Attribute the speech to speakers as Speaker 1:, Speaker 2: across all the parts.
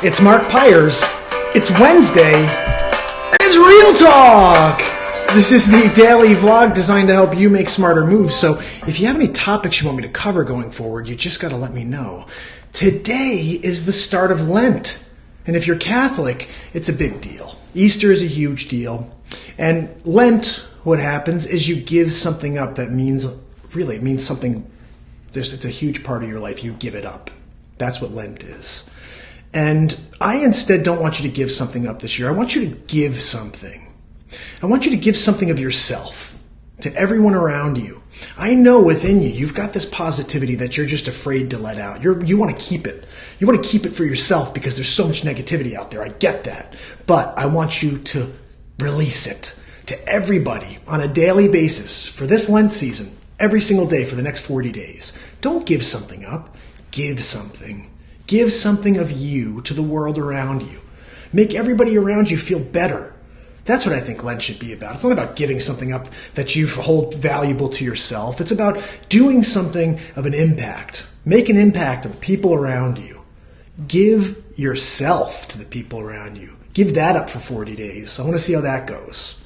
Speaker 1: It's Mark Pyers. It's Wednesday. It's Real Talk. This is the daily vlog designed to help you make smarter moves. So if you have any topics you want me to cover going forward, you just got to let me know. Today is the start of Lent. And if you're Catholic, it's a big deal. Easter is a huge deal. And Lent, what happens is you give something up that means something. It's a huge part of your life. You give it up. That's what Lent is. And I instead don't want you to give something up this year. I want you to give something. I want you to give something of yourself to everyone around you. I know within you, you've got this positivity that you're just afraid to let out. You want to keep it. You want to keep it for yourself because there's so much negativity out there. I get that. But I want you to release it to everybody on a daily basis for this Lent season, every single day for the next 40 days. Don't give something up. Give something. Give something of you to the world around you. Make everybody around you feel better. That's what I think Lent should be about. It's not about giving something up that you hold valuable to yourself. It's about doing something of an impact. Make an impact on the people around you. Give yourself to the people around you. Give that up for 40 days. I want to see how that goes.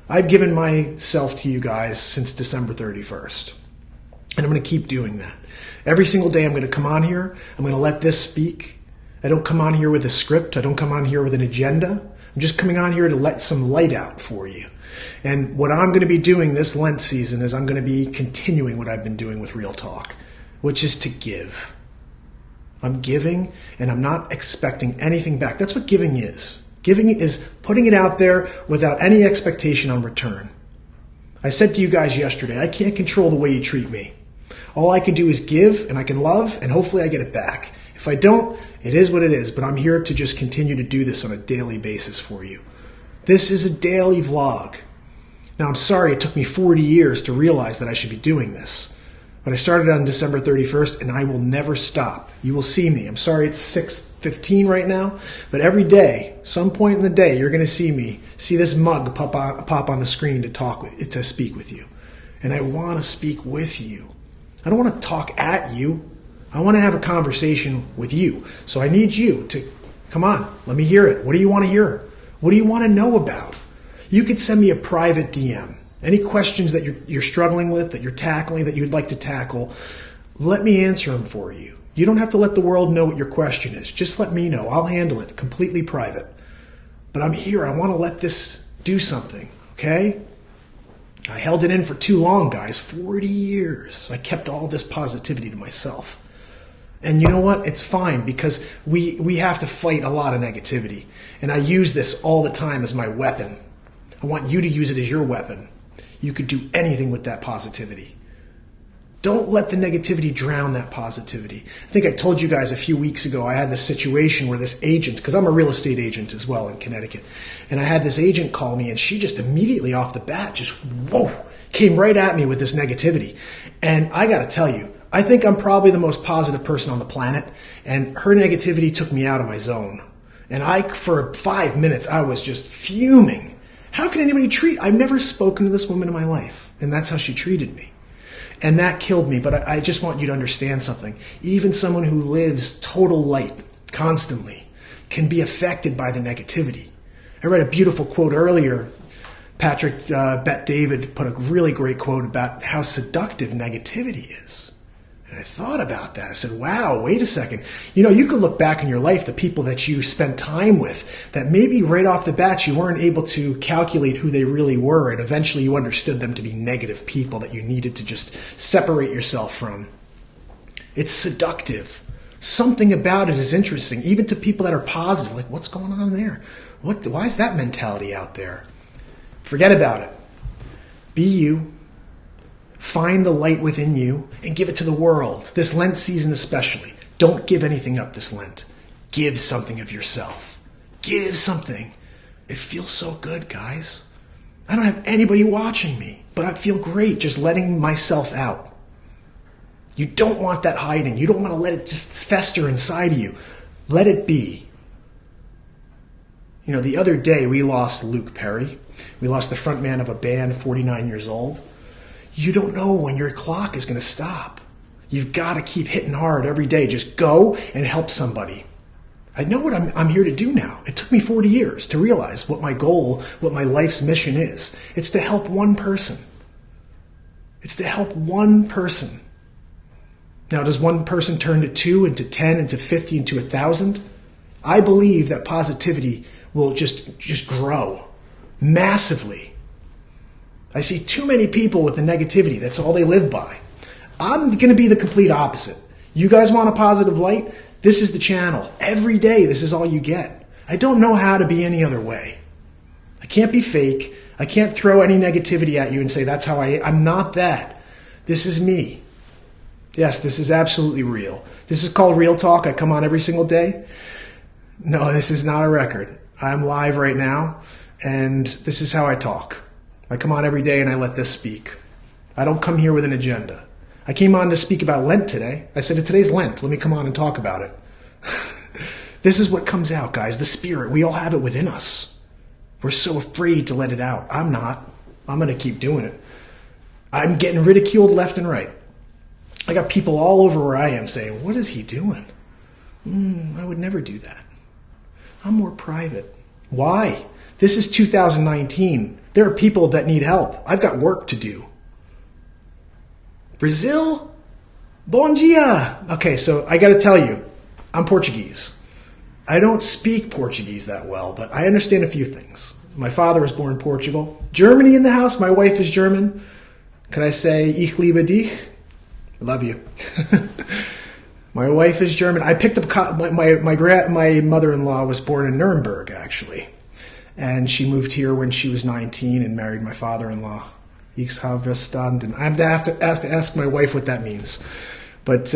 Speaker 1: I've given myself to you guys since December 31st. And I'm going to keep doing that. Every single day I'm going to come on here. I'm going to let this speak. I don't come on here with a script. I don't come on here with an agenda. I'm just coming on here to let some light out for you. And what I'm going to be doing this Lent season is I'm going to be continuing what I've been doing with Real Talk, which is to give. I'm giving and I'm not expecting anything back. That's what giving is. Giving is putting it out there without any expectation on return. I said to you guys yesterday, I can't control the way you treat me. All I can do is give, and I can love, and hopefully I get it back. If I don't, it is what it is, but I'm here to just continue to do this on a daily basis for you. This is a daily vlog. Now, I'm sorry it took me 40 years to realize that I should be doing this. But I started on December 31st, and I will never stop. You will see me. I'm sorry it's 6:15 right now, but every day, some point in the day, you're going to see me, see this mug pop on the screen to speak with you. And I want to speak with you. I don't want to talk at you. I want to have a conversation with you. So I need you to, come on, let me hear it. What do you want to hear? What do you want to know about? You could send me a private DM. Any questions that you're struggling with, that you're tackling, that you'd like to tackle, let me answer them for you. You don't have to let the world know what your question is. Just let me know. I'll handle it completely private. But I'm here. I want to let this do something, okay? I held it in for too long, guys. 40 years. I kept all this positivity to myself. And you know what? It's fine because we have to fight a lot of negativity. And I use this all the time as my weapon. I want you to use it as your weapon. You could do anything with that positivity. Don't let the negativity drown that positivity. I think I told you guys a few weeks ago I had this situation where this agent, because I'm a real estate agent as well in Connecticut, and I had this agent call me and she just immediately off the bat just, came right at me with this negativity. And I got to tell you, I think I'm probably the most positive person on the planet, and her negativity took me out of my zone. And for 5 minutes, I was just fuming. How can anybody I've never spoken to this woman in my life, and that's how she treated me. And that killed me, but I just want you to understand something. Even someone who lives total light constantly can be affected by the negativity. I read a beautiful quote earlier. Patrick Bet David put a really great quote about how seductive negativity is. And I thought about that. I said, wow, wait a second. You know, you could look back in your life, the people that you spent time with, that maybe right off the bat you weren't able to calculate who they really were, and eventually you understood them to be negative people that you needed to just separate yourself from. It's seductive. Something about it is interesting, even to people that are positive. Like, what's going on there? Why is that mentality out there? Forget about it. Be you. Find the light within you and give it to the world. This Lent season especially. Don't give anything up this Lent. Give something of yourself. Give something. It feels so good, guys. I don't have anybody watching me, but I feel great just letting myself out. You don't want that hiding. You don't want to let it just fester inside of you. Let it be. You know, the other day we lost Luke Perry. We lost the front man of a band, 49 years old. You don't know when your clock is going to stop. You've got to keep hitting hard every day. Just go and help somebody. I know what I'm here to do now. It took me 40 years to realize what my goal, what my life's mission is. It's to help one person. It's to help one person. Now, does one person turn to 2, into 10, into 50, into 1,000? I believe that positivity will just grow massively. I see too many people with the negativity. That's all they live by. I'm going to be the complete opposite. You guys want a positive light? This is the channel. Every day, this is all you get. I don't know how to be any other way. I can't be fake. I can't throw any negativity at you and say that's how I'm not that. This is me. Yes, this is absolutely real. This is called Real Talk. I come on every single day. No, this is not a record. I'm live right now, and this is how I talk. I come on every day and I let this speak. I don't come here with an agenda. I came on to speak about Lent today. I said, today's Lent. Let me come on and talk about it. This is what comes out, guys. The spirit. We all have it within us. We're so afraid to let it out. I'm not. I'm going to keep doing it. I'm getting ridiculed left and right. I got people all over where I am saying, what is he doing? I would never do that. I'm more private. Why? This is 2019. There are people that need help. I've got work to do. Brazil? Bom dia. Okay, so I got to tell you, I'm Portuguese. I don't speak Portuguese that well, but I understand a few things. My father was born in Portugal. Germany in the house. My wife is German. Can I say, ich liebe dich? I love you. My wife is German. I picked up my mother-in-law was born in Nuremberg, actually. And she moved here when she was 19 and married my father-in-law. Ich habe verstanden. I have to ask my wife what that means. But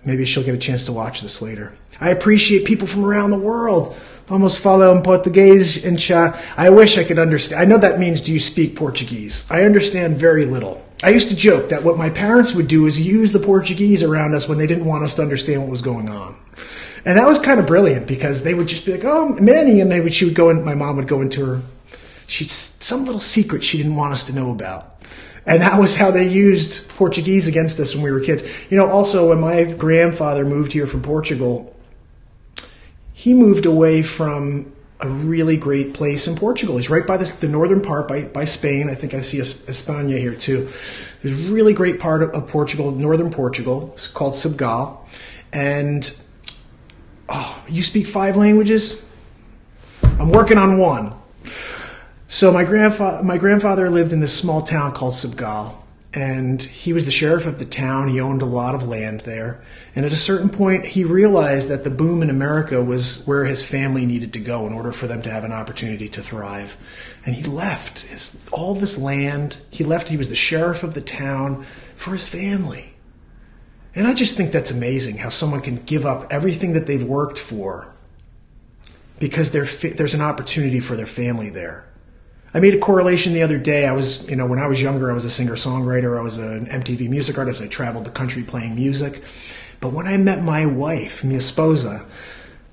Speaker 1: maybe she'll get a chance to watch this later. I appreciate people from around the world. Vamos falar português, incha. I wish I could understand. I know that means, do you speak Portuguese? I understand very little. I used to joke that what my parents would do is use the Portuguese around us when they didn't want us to understand what was going on. And that was kind of brilliant because they would just be like, oh, Manny, and my mom would go into her, some little secret she didn't want us to know about. And that was how they used Portuguese against us when we were kids. You know, also when my grandfather moved here from Portugal, he moved away from a really great place in Portugal. He's right by the northern part, by Spain. I think I see España here too. There's a really great part of Portugal, northern Portugal. It's called Subgal. And, you speak 5 languages? I'm working on one. So my grandfather lived in this small town called Subgal, and he was the sheriff of the town. He owned a lot of land there. And at a certain point, he realized that the boom in America was where his family needed to go in order for them to have an opportunity to thrive. And he left all this land. He was the sheriff of the town for his family. And I just think that's amazing how someone can give up everything that they've worked for because there's an opportunity for their family there. I made a correlation the other day. When I was younger, I was a singer-songwriter. I was an MTV music artist. I traveled the country playing music. But when I met my wife, mi esposa,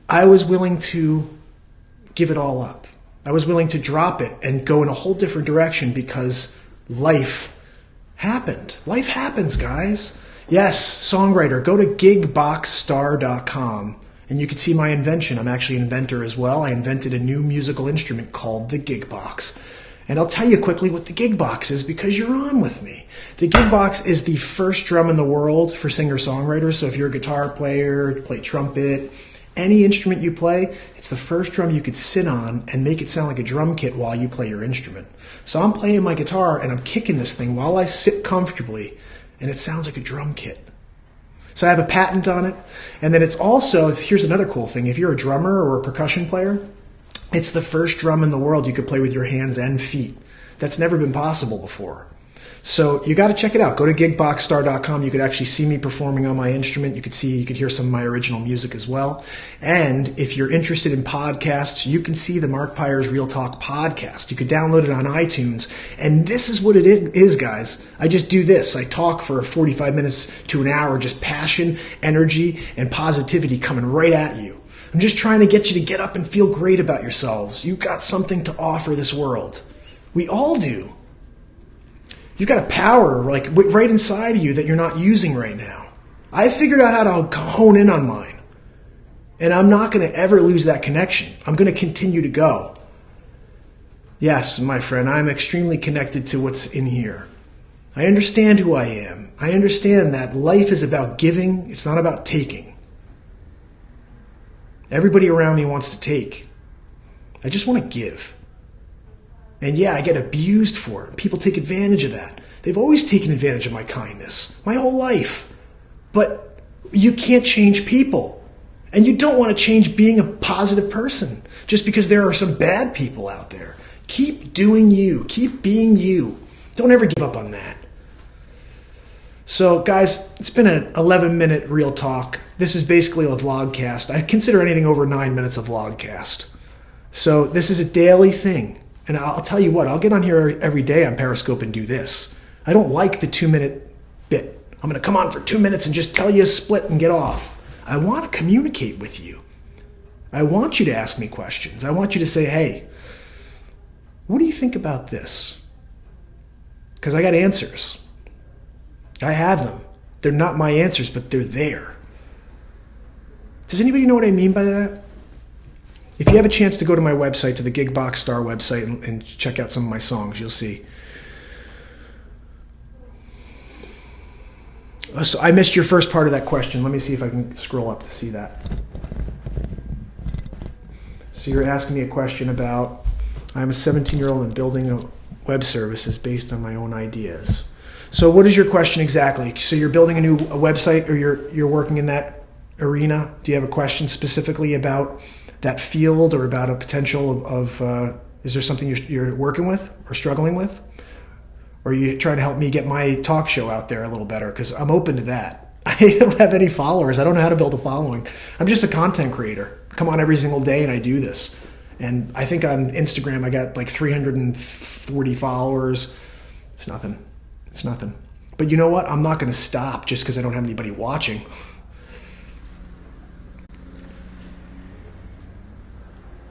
Speaker 1: I was willing to give it all up. I was willing to drop it and go in a whole different direction because life happened. Life happens, guys. Yes, songwriter. Go to gigboxstar.com. And you can see my invention. I'm actually an inventor as well. I invented a new musical instrument called the gig box. And I'll tell you quickly what the gig box is because you're on with me. The gig box is the first drum in the world for singer-songwriters. So if you're a guitar player, play trumpet, any instrument you play, it's the first drum you could sit on and make it sound like a drum kit while you play your instrument. So I'm playing my guitar and I'm kicking this thing while I sit comfortably, and it sounds like a drum kit. So I have a patent on it. And then it's also, here's another cool thing. If you're a drummer or a percussion player, it's the first drum in the world you could play with your hands and feet. That's never been possible before. So you got to check it out. Go to gigboxstar.com. You could actually see me performing on my instrument. You could hear some of my original music as well. And if you're interested in podcasts, you can see the Mark Pyers Real Talk podcast. You could download it on iTunes. And this is what it is, guys. I just do this. I talk for 45 minutes to an hour, just passion, energy, and positivity coming right at you. I'm just trying to get you to get up and feel great about yourselves. You've got something to offer this world. We all do. You've got a power right inside of you that you're not using right now. I figured out how to hone in on mine. And I'm not going to ever lose that connection. I'm going to continue to go. Yes, my friend, I'm extremely connected to what's in here. I understand who I am. I understand that life is about giving. It's not about taking. Everybody around me wants to take. I just want to give. And yeah, I get abused for it. People take advantage of that. They've always taken advantage of my kindness, my whole life. But you can't change people. And you don't want to change being a positive person just because there are some bad people out there. Keep doing you. Keep being you. Don't ever give up on that. So, guys, it's been an 11-minute real talk. This is basically a vlogcast. I consider anything over 9 minutes a vlogcast. So this is a daily thing. And I'll tell you what, I'll get on here every day on Periscope and do this. I don't like the 2-minute bit. I'm going to come on for 2 minutes and just tell you a split and get off. I want to communicate with you. I want you to ask me questions. I want you to say, hey, what do you think about this? Because I got answers. I have them. They're not my answers, but they're there. Does anybody know what I mean by that? If you have a chance to go to my website, to the Gigbox Star website, and check out some of my songs, you'll see. So I missed your first part of that question. Let me see if I can scroll up to see that. So you're asking me a question about, I'm a 17-year-old and building a web services based on my own ideas. So what is your question exactly? So you're building a website, or you're working in that arena? Do you have a question specifically about that field, or about a potential of is there something you're working with or struggling with? Or are you trying to help me get my talk show out there a little better? Because I'm open to that. I don't have any followers. I don't know how to build a following. I'm just a content creator. I come on every single day and I do this. And I think on Instagram I got like 340 followers. It's nothing. It's nothing. But you know what? I'm not going to stop just because I don't have anybody watching.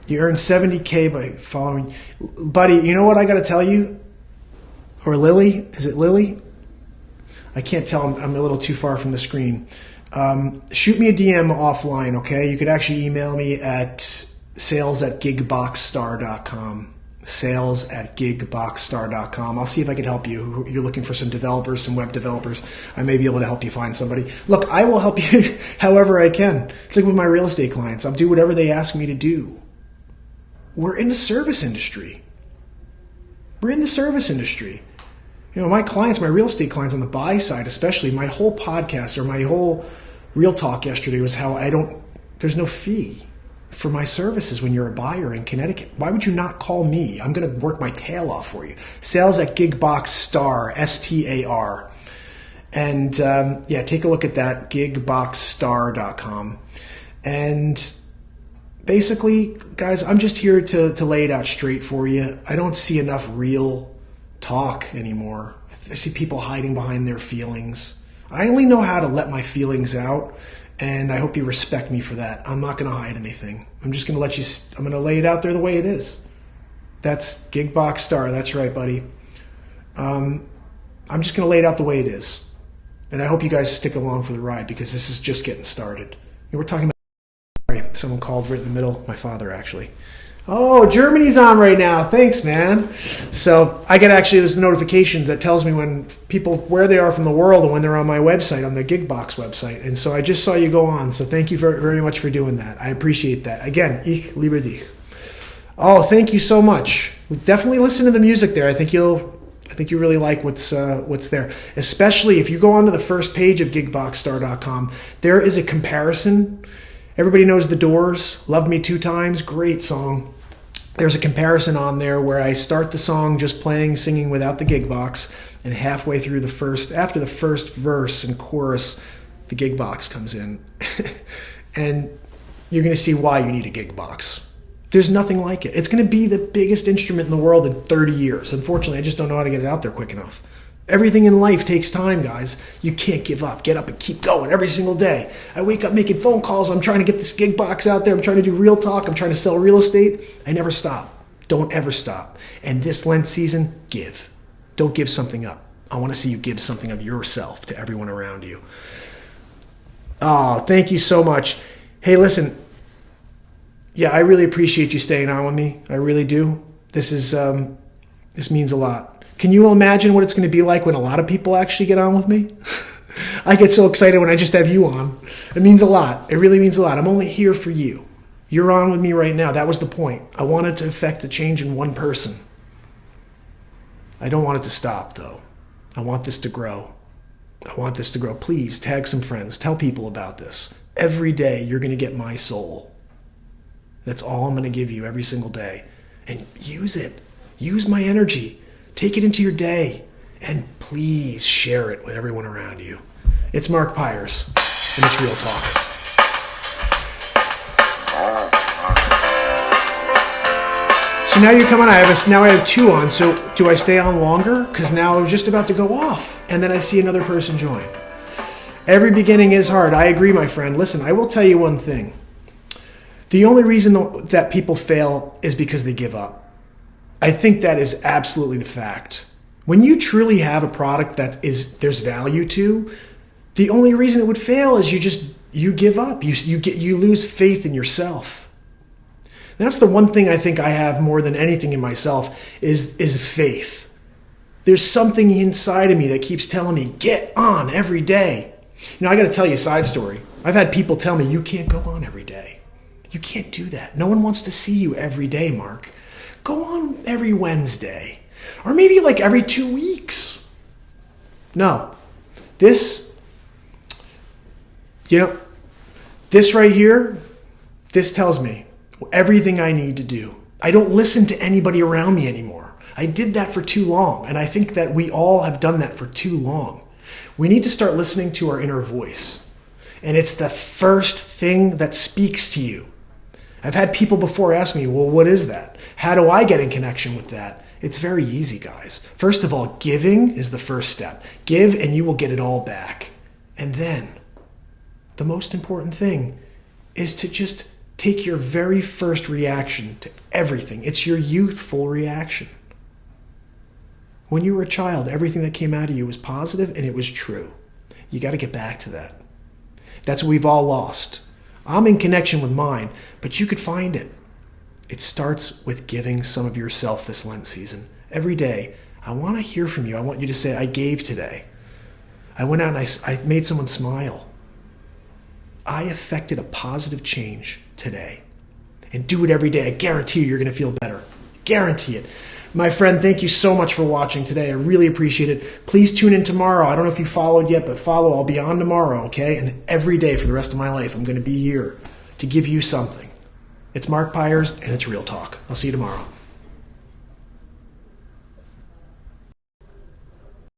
Speaker 1: You earn $70K by following. Buddy, you know what I got to tell you? Or Lily? Is it Lily? I can't tell. I'm a little too far from the screen. Shoot me a DM offline, okay? You could actually email me at sales@gigboxstar.com. Sales@gigboxstar.com. I'll see if I can help you. You're looking for some developers, some web developers. I may be able to help you find somebody. Look, I will help you however I can. It's like with my real estate clients. I'll do whatever they ask me to do. We're in the service industry. We're in the service industry. You know, my clients, my real estate clients on the buy side especially, my whole podcast or my whole real talk yesterday was how there's no fee for my services when you're a buyer in Connecticut. Why would you not call me? I'm going to work my tail off for you. Sales@gigboxstar, STAR. And take a look at that, gigboxstar.com. And basically, guys, I'm just here to lay it out straight for you. I don't see enough real talk anymore. I see people hiding behind their feelings. I only know how to let my feelings out, and I hope you respect me for that. I'm not going to hide anything. I'm just going to I'm going to lay it out there the way it is. That's Gigbox Star. That's right, buddy. I'm just going to lay it out the way it is. And I hope you guys stick along for the ride, because this is just getting started. We're talking about... Sorry, someone called right in the middle. My father, actually. Oh, Germany's on right now. Thanks, man. So I get actually this notifications that tells me when people, where they are from the world and when they're on my website, on the Gigbox website. And so I just saw you go on. So thank you very, very much for doing that. I appreciate that. Again, ich liebe dich. Oh, thank you so much. Definitely listen to the music there. I think you really like what's there. Especially if you go onto the first page of gigboxstar.com, there is a comparison. Everybody knows The Doors, Love Me Two Times, great song. There's a comparison on there where I start the song just singing without the gig box, and halfway through after the first verse and chorus, the gig box comes in. And you're going to see why you need a gig box. There's nothing like it. It's going to be the biggest instrument in the world in 30 years. Unfortunately, I just don't know how to get it out there quick enough. Everything in life takes time, guys. You can't give up. Get up and keep going every single day. I wake up making phone calls. I'm trying to get this gig box out there. I'm trying to do real talk. I'm trying to sell real estate. I never stop. Don't ever stop. And this Lent season, give. Don't give something up. I want to see you give something of yourself to everyone around you. Oh, thank you so much. Hey, listen, yeah, I really appreciate you staying on with me. I really do. This means a lot. Can you imagine what it's going to be like when a lot of people actually get on with me? I get so excited when I just have you on. It means a lot. It really means a lot. I'm only here for you. You're on with me right now. That was the point. I wanted to affect a change in one person. I don't want it to stop, though. I want this to grow. I want this to grow. Please tag some friends. Tell people about this. Every day, you're going to get my soul. That's all I'm going to give you every single day. And use it. Use my energy. Take it into your day. And please share it with everyone around you. It's Mark Pyers, and it's Real Talk. So now you're coming on. Now I have 2 on. So do I stay on longer? Because now I'm just about to go off. And then I see another person join. Every beginning is hard. I agree, my friend. Listen, I will tell you one thing. The only reason that people fail is because they give up. I think that is absolutely the fact. When you truly have a product that there's value to, the only reason it would fail is you give up. You lose faith in yourself. That's the one thing I think I have more than anything in myself is faith. There's something inside of me that keeps telling me, get on every day. I got to tell you a side story. I've had people tell me, you can't go on every day. You can't do that. No one wants to see you every day, Mark. Go on every Wednesday. Or maybe like every 2 weeks. No. This right here, this tells me everything I need to do. I don't listen to anybody around me anymore. I did that for too long, and I think that we all have done that for too long. We need to start listening to our inner voice, and it's the first thing that speaks to you. I've had people before ask me, well, what is that? How do I get in connection with that? It's very easy, guys. First of all, giving is the first step. Give and you will get it all back. And then, the most important thing is to just take your very first reaction to everything. It's your youthful reaction. When you were a child, everything that came out of you was positive and it was true. You got to get back to that. That's what we've all lost. I'm in connection with mine, but you could find it. It starts with giving some of yourself this Lent season. Every day, I want to hear from you. I want you to say, I gave today. I went out and I made someone smile. I affected a positive change today. And do it every day. I guarantee you're going to feel better. Guarantee it. My friend, thank you so much for watching today. I really appreciate it. Please tune in tomorrow. I don't know if you followed yet, but follow. I'll be on tomorrow, okay? And every day for the rest of my life, I'm going to be here to give you something. It's Mark Pyers, and it's Real Talk. I'll see you tomorrow.